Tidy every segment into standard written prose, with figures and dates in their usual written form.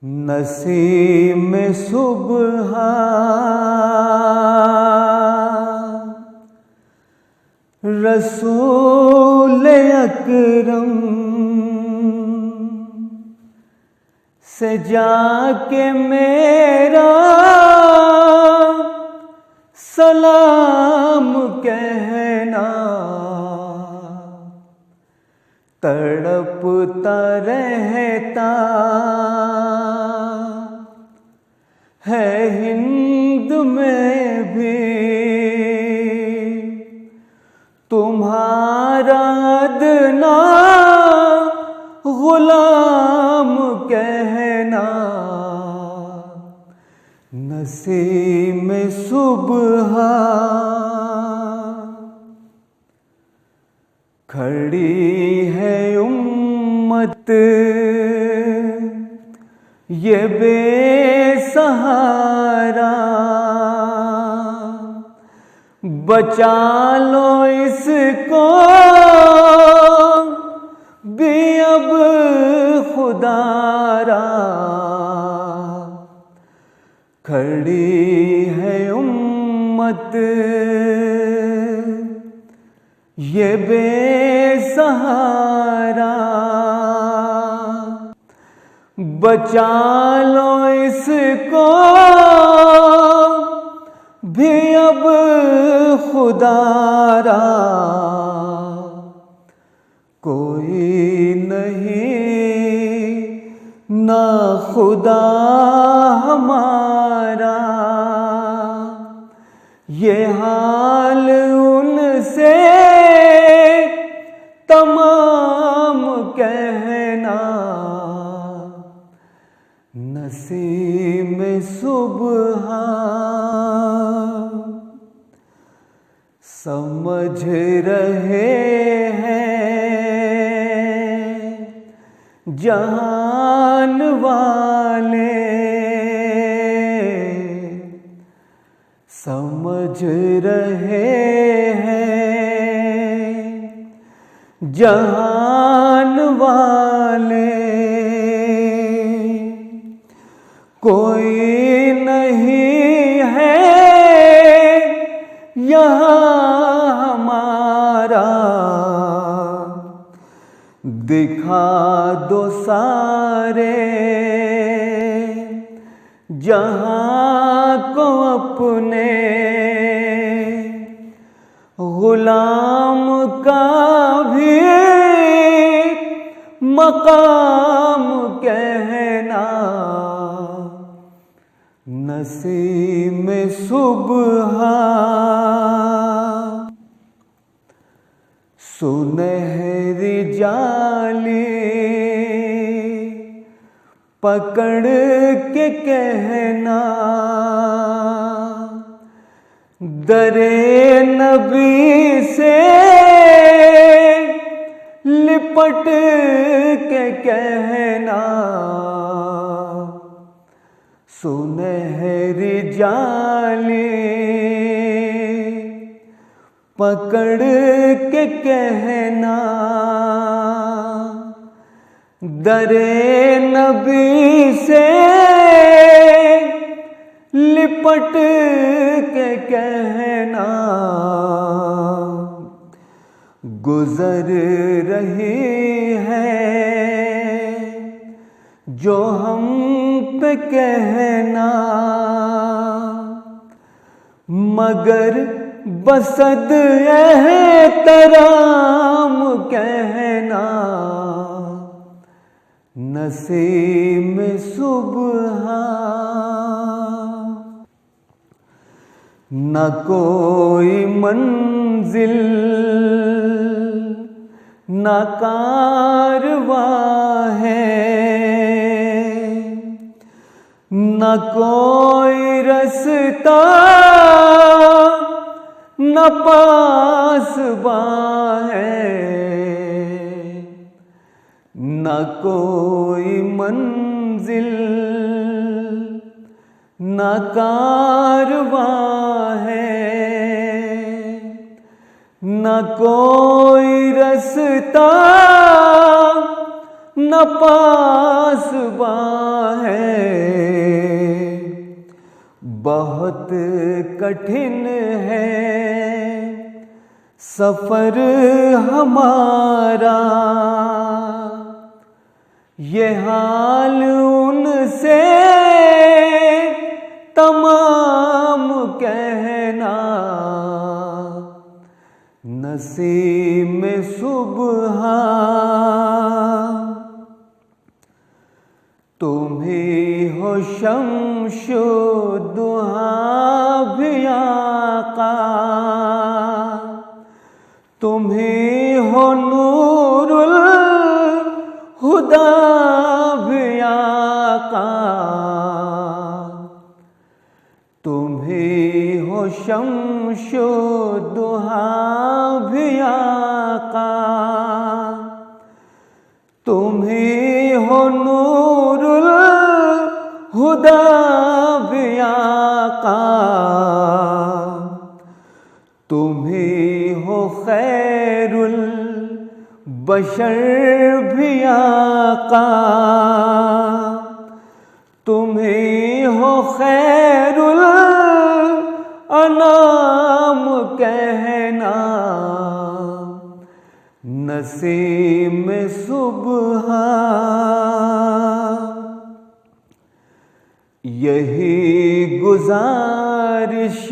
नसीम सुबह रसूल अकरम से जाके मेरा सलाम कहना, तड़पता रहता है हिंद में भी तुम्हारा अदना गुलाम कहना। नसीम सुबह खड़ी है उम्मत ये बेसहारा, बचा लो इसको भी अब खुदारा। खड़ी है उम्मत ये बेसहारा, बचा लो इसको भी अब खुदारा। कोई नहीं ना खुदा हमारा, ये हाल उनसे तमाम कहना। नसीम सुबह समझ रहे हैं जहान वाले, समझ रहे हैं जहान वाले। कोई नहीं है यहाँ हमारा, दिखा दो सारे जहां को अपने गुलाम का भी मकाम कहना। नसीम सुबह सुनहरी जाली पकड़ के कहना, दरे नबी से लिपट के कहना। सुनहरी जाली पकड़ के कहना, दरे नबी से लिपट के कहना। गुजर रही है जो हम पे कहना, मगर बसद एहतराम कहना। नसीम सुबह न कोई मंजिल न कारवां है, न कोई रास्ता न पासबां है, न कोई मंजिल न कारवां है, न कोई रास्ता न पासबां है। कठिन है सफर हमारा, ये हाल उनसे तमाम कहना, नसीब में सुबह तुम ही हो शम्शो दुहा भी आका, तुम ही हो नूरुल हुदा भी आका, तुम ही हो शम्शो दुहा भी आका, तुम ही हो नूरुल हुदा भी आका, तुम ही हो खैरुल बशर भी आका, तुम ही हो खैरुल अनाम कहना, नसीब में सुबह यही गुजारिश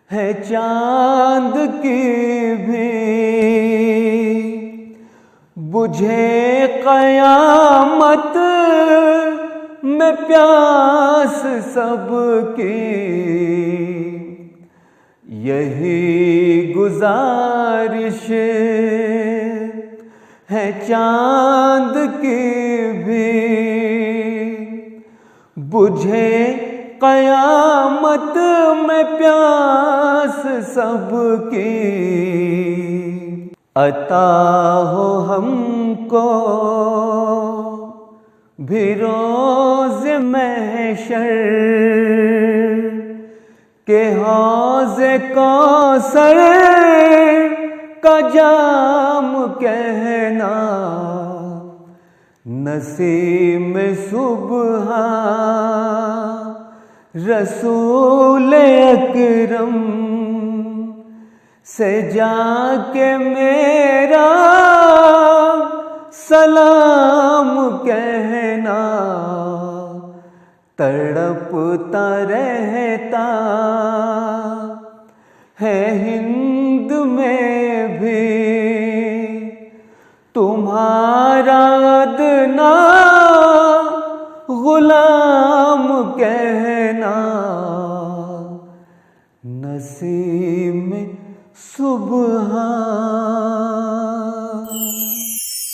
है चांद की भी, बुझे कयामत में प्यास सबकी, यही गुजारिश है चांद की भी, बुझे कयामत में प्यास सबकी, अता हो हमको भी रोज़ महशर के हौज़े कौसर का जाम कहना, नसीब में सुबह रसूल अकरम से जाके मेरा सलाम कहना, तड़पता रहता है हिंद में भी तुम्हारा अदना गुलाम कहना, नसीब में सुबह।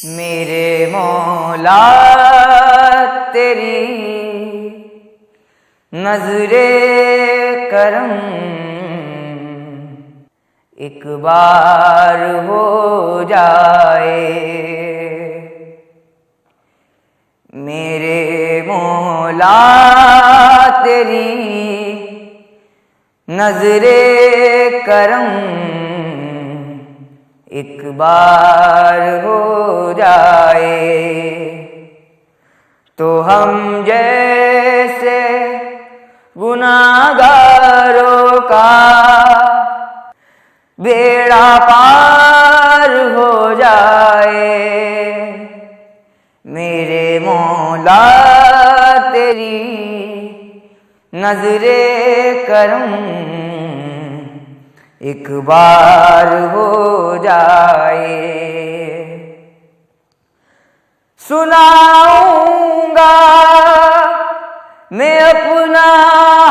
मेरे मौला तेरी नजरे करम एक बार हो जाए, मेरे मौला तेरी नजरे करम एक बार हो जाए, तो हम जैसे गुनाहगारों का बेड़ा पार हो जाए। मेरे मौला तेरी नजरे करम एक बार हो जाए। सुनाऊंगा मैं अपना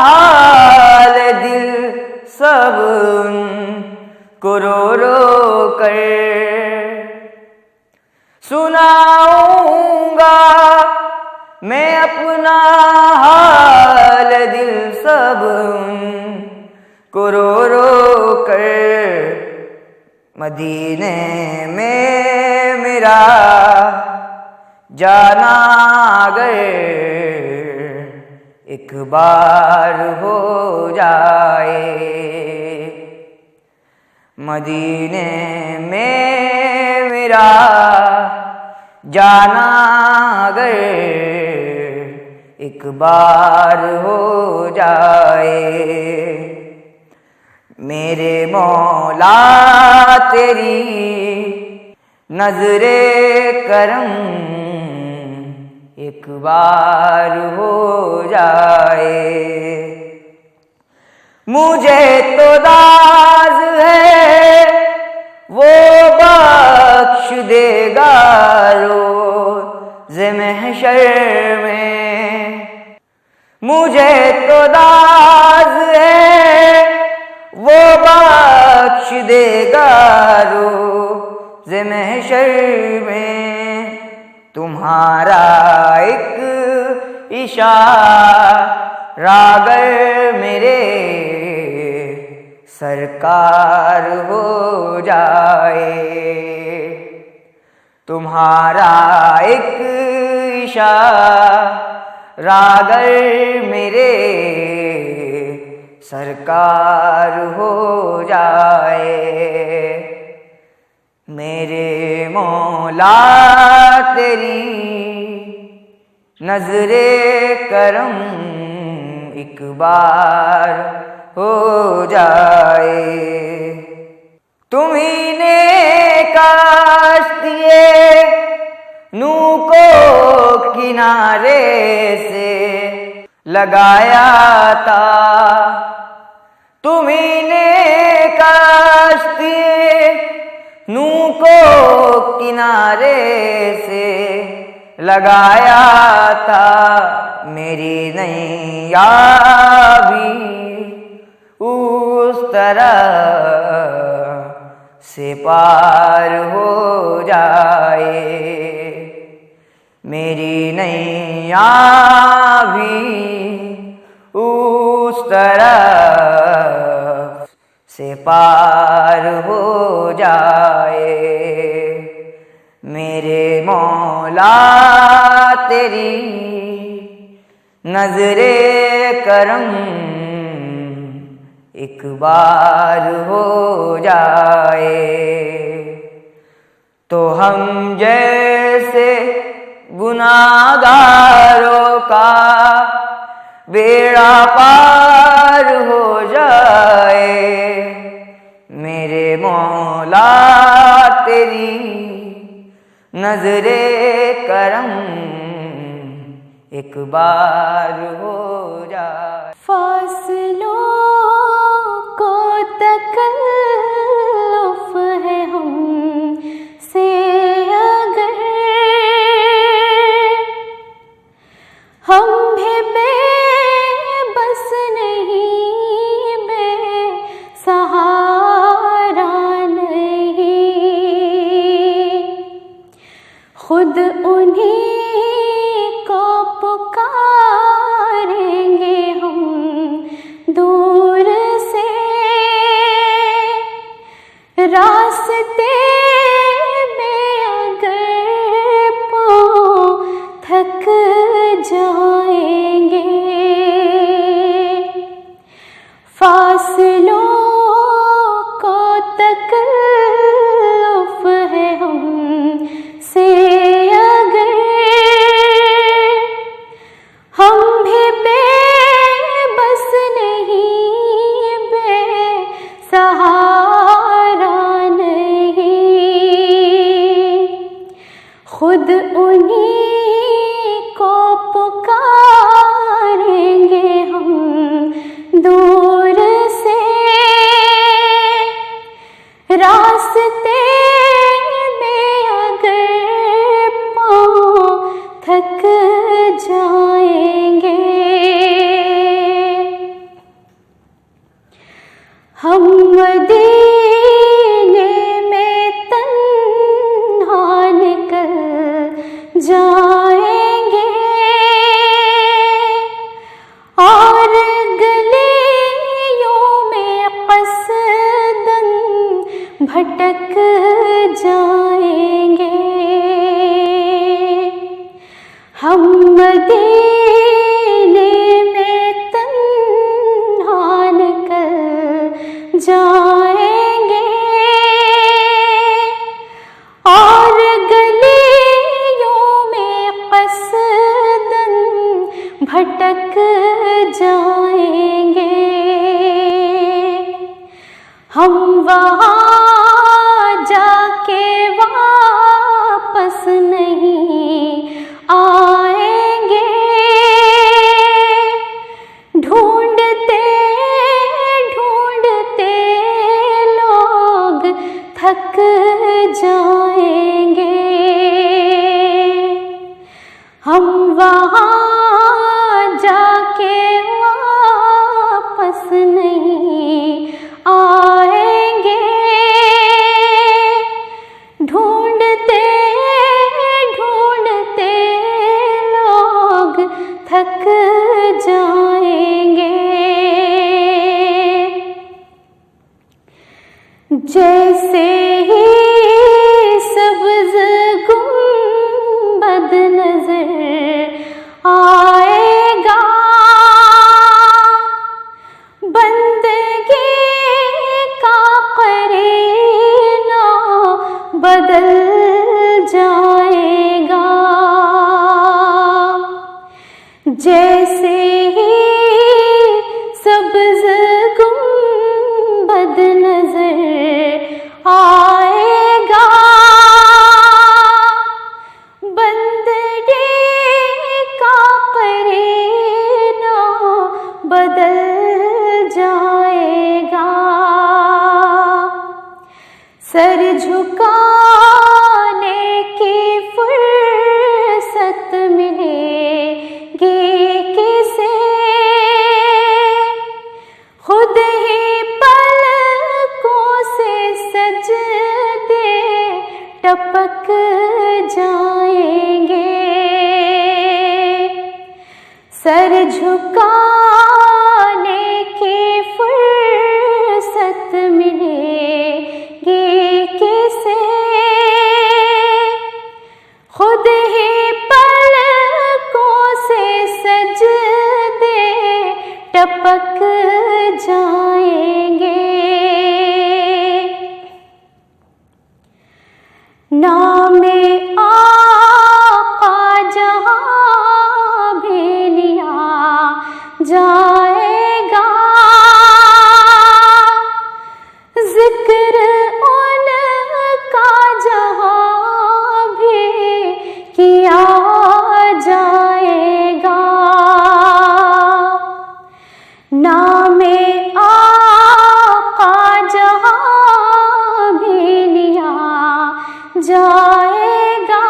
हाल दिल सब को रो रो कर, सुनाऊंगा मैं अपना हाल दिल सब को रो रो कर। मदीने में मेरा जाना अगर एक बार हो जाए, मदीने में मेरा जाना अगर एक बार हो जाए। मेरे मौला तेरी नजरे करम एक बार हो जाए। मुझे तो दाज है वो बख्श देगा रोज़ महशर में। मुझे तो दाज है वो बख्श देगा रोज़ महशर में। तुम्हारा एक इशारा अगर मेरे सरकार हो जाए। तुम्हारा एक इशारा अगर मेरे सरकार हो जाए। मेरे मौला तेरी नजरे करम एक बार हो जाए। तुम्ही ने काश्तिए नू को किनारे से लगाया था। तुम्ही ने काश्तिए नू को किनारे से लगाया था। मेरी नैया भी उस तरह से पार हो जाए। मेरी नैया भी उस तरह से पार हो जाए। मेरे मौला तेरी नजरे करम एक बार हो जाए। तो हम जैसे गुनाहगारों का बेड़ा पार हो जाए। मेरे मौला तेरी नजरे करम एक बार हो जाए। फासलों को तकल्लुफ़ है हमसे अगर हम भी बेबस नहीं, बेसहारा नहीं। खुद उन्हीं को पुकारेंगे हम दूर से। रास्ते में अगर पाँव थक जाएंगे, फासलों को तकल्लुफ़ है हमसे अगर हम भी बेबस नहीं, बेसहारा नहीं। खुद उन्हीं को पुकारेंगे हम दूर से। रास्ते में अगर पाँव थक जाएंगे, हम मदीने में तन्हा निकल जा वहाँ जाके वापस नहीं आएंगे, ढूंढते ढूंढते लोग थक जाएंगे। हम वहाँ जाके वापस नहीं आएंगे, ढूंढते ढूंढते लोग थक जाएंगे। जैसे ही सब्ज़ गुंबद नजर आएगा, बंदगी का करीना बदल जाएगा। जैसे ही सब्ज़ गुंबद नजर आएगा, बंदगी का करीना बदल जाएगा। सर झुकाने की फुर्सत मिलेगी किसे, खुद ही पलकों से सजदे टपक जाएंगे। सर झुकाने की फुर्सत मिलेगी किसे, खुद ही पलकों से सजदे टपक जाएंगे। नामे आका जहाँ भी लिया जाएगा, जिक्र उनका जहाँ भी किया जाएगा। नामे आका जहाँ भी लिया जाएगा,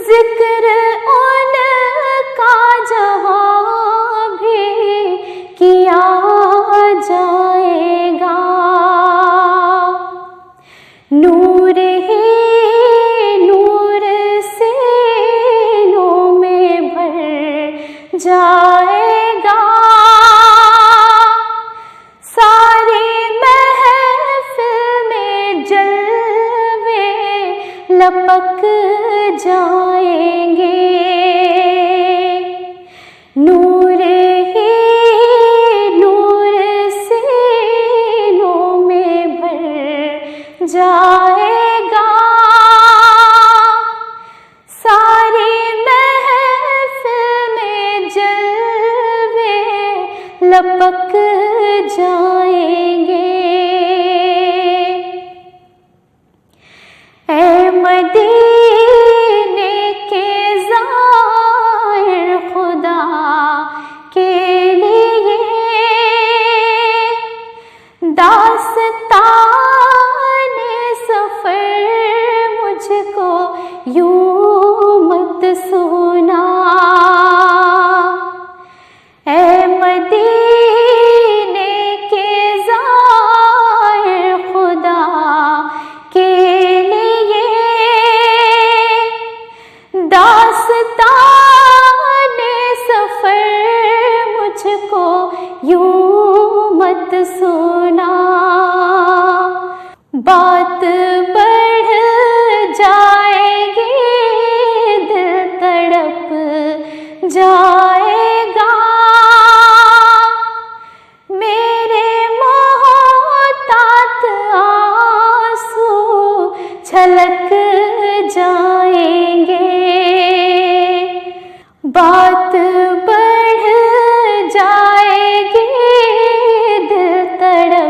जिक्र उनका जहाँ भी किया जाएगा। नूर ही नूर से नूर में भर जाएगा, सारी महफिल में जलवे लपक जाएंगे। नूर ही नूर से नूर में भर जाएगा, सारी महफिल में जलवे लपक जाएंगे। ऐ मदीने के ज़ाहिर खुदा के लिए दास्ताने सफ़र मुझको यूं मत सुना। ऐ मदीने के ज़ाहिर खुदा के लिए दास्ताने सफ़र मुझको यूं मत सुना। बात बढ़ जाएगी, दिल तड़प जाएगा, मेरे मोहतात आंसू छलक जाएंगे। बात बढ़ जाएगी, दिल तड़प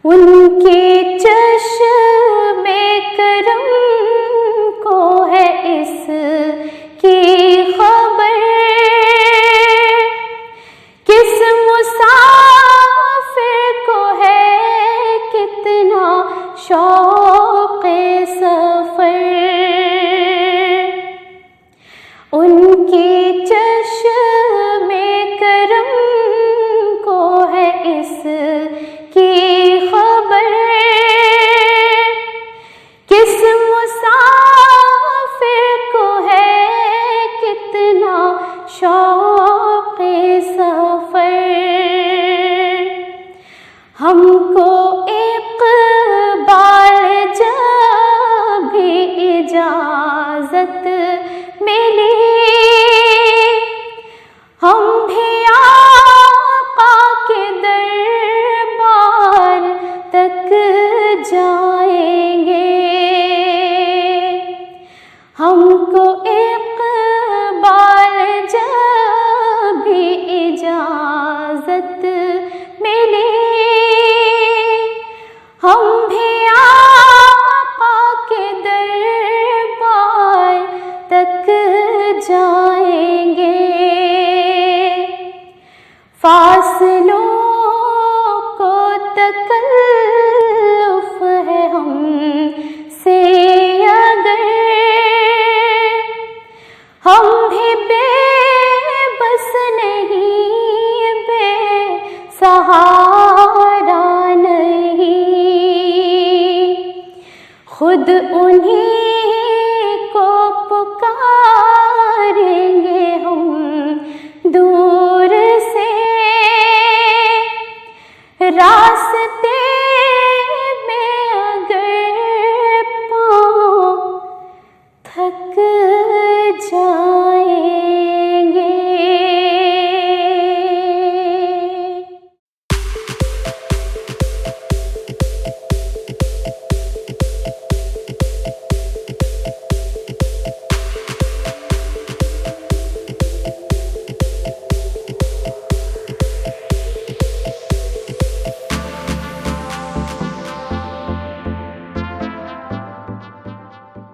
उनके चश्मे करम को है इसकी खबर, किस मुसाफिर को है कितना शौक़े सफ़र। उनके चश्मे करम को है इसकी खबर, किस मुसाफिर को है कितना शौक़े सफ़र। हमको इक़बाल जब भी इजाज़त मिली, हम भी आका के दरबार तक जाएंगे। हमको इक़बाल जब भी इजाज़त मिली, हम भी आका के दरबार तक जाएंगे। फासलों को तकल्लुफ़ है हमसे अगर, हम भी बेबस नहीं, बेसहारा नहीं, खुद उन्हीं को पुकारेंगे हम दूर से। रास